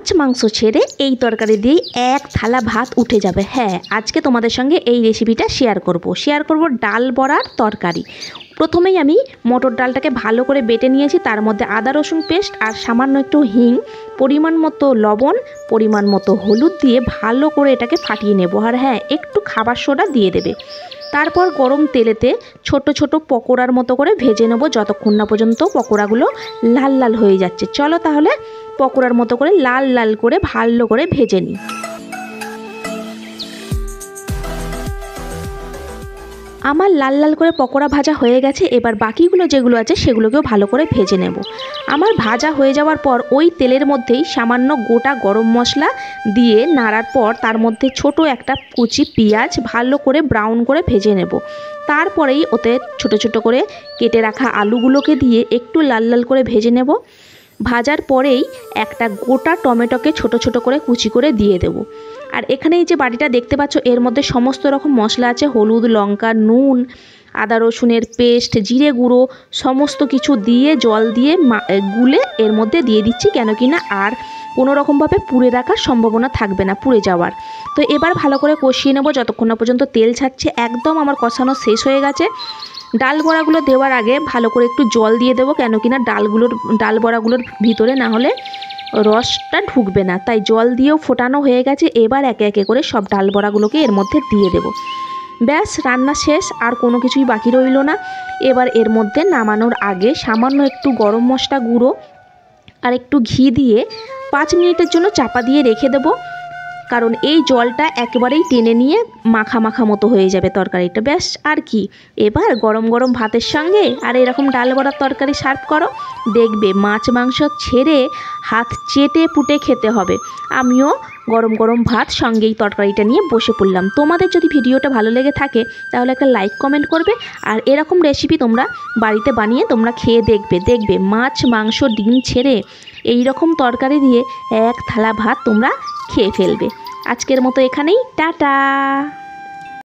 মাছ মাংস ছেড়ে এই তরকারি দিয়ে এক থালা ভাত উঠে যাবে। হ্যাঁ, আজকে তোমাদের সঙ্গে এই রেসিপিটা শেয়ার করব ডাল বড়ার তরকারি। প্রথমেই আমি মটর ডালটাকে ভালো করে বেটে নিয়েছি, তার মধ্যে আদা রসুন পেস্ট আর সামান্য একটু হিং, পরিমাণ মতো লবণ, পরিমাণ মতো হলুদ দিয়ে ভালো করে এটাকে ফাটিয়ে নেব। আর হ্যাঁ, একটু খাবার সোডা দিয়ে দেবে। তারপর গরম তেলেতে ছোট ছোট পকোড়ার মতো করে ভেজে নেব যতক্ষণ না পর্যন্ত পকোড়াগুলো লাল লাল হয়ে যাচ্ছে। চলো তাহলে পকোড়ার মতো করে লাল লাল করে ভালো করে ভেজে নিই। আমার লাল লাল করে পকোড়া ভাজা হয়ে গেছে। এবার বাকিগুলো যেগুলো আছে সেগুলোকেও ভালো করে ভেজে নেব। আমার ভাজা হয়ে যাওয়ার পর ওই তেলের মধ্যেই সামান্য গোটা গরম মশলা দিয়ে নাড়ার পর তার মধ্যে ছোট একটা কুচি পেঁয়াজ ভালো করে ব্রাউন করে ভেজে নেব। তারপরেই ওতে ছোট ছোট করে কেটে রাখা আলুগুলোকে দিয়ে একটু লাল লাল করে ভেজে নেব। ভাজার পরেই একটা গোটা টমেটোকে ছোট ছোট করে কুচি করে দিয়ে দেব। আর এখানে এই যে বাটিটা দেখতে পাচ্ছ, এর মধ্যে সমস্ত রকম মশলা আছে, হলুদ, লঙ্কা, নুন, আদা রসুনের পেস্ট, জিরে গুঁড়ো, সমস্ত কিছু দিয়ে জল দিয়ে গুলে এর মধ্যে দিয়ে দিচ্ছি, কেন কি না আর কোনো রকমভাবে পুড়ে রাখার সম্ভাবনা থাকবে না, পুড়ে যাওয়ার। তো এবার ভালো করে কষিয়ে নেব যতক্ষণ না পর্যন্ত তেল ছাড়ছে। একদম আমার কষানো শেষ হয়ে গেছে। ডাল বড়াগুলো দেওয়ার আগে ভালো করে একটু জল দিয়ে দেবো, কেন কি না ডাল বড়াগুলোর ভিতরে না হলে রসটা ঢুকবে না, তাই জল দিয়েও ফোটানো হয়ে গেছে। এবার একে একে করে সব ডাল বড়াগুলোকে এর মধ্যে দিয়ে দেব। ব্যাস, রান্না শেষ, আর কোনো কিছুই বাকি রইল না। এবার এর মধ্যে নামানোর আগে সামান্য একটু গরম মশলা গুঁড়ো আর একটু ঘি দিয়ে 5 মিনিটের জন্য চাপা দিয়ে রেখে দেবো, কারণ এই জলটা একেবারেই টেনে নিয়ে মাখা মাখা মতো হয়ে যাবে তরকারিটা। ব্যাস, আর কি। এবার গরম গরম ভাতের সঙ্গে আর এরকম ডাল বড়ার তরকারি সার্ভ করো, দেখবে মাছ মাংস ছেড়ে হাত চেটে পুটে খেতে হবে। আমিও গরম গরম ভাত সঙ্গে এই তরকারিটা নিয়ে বসে পড়লাম। তোমাদের যদি ভিডিওটা ভালো লেগে থাকে তাহলে একটা লাইক কমেন্ট করবে, আর এরকম রেসিপি তোমরা বাড়িতে বানিয়ে তোমরা খেয়ে দেখবে মাছ মাংস ডিম ছেড়ে এই রকম তরকারি দিয়ে এক থালা ভাত তোমরা খেয়ে ফেলবে। আজকের মতো এখানেই, টাটা।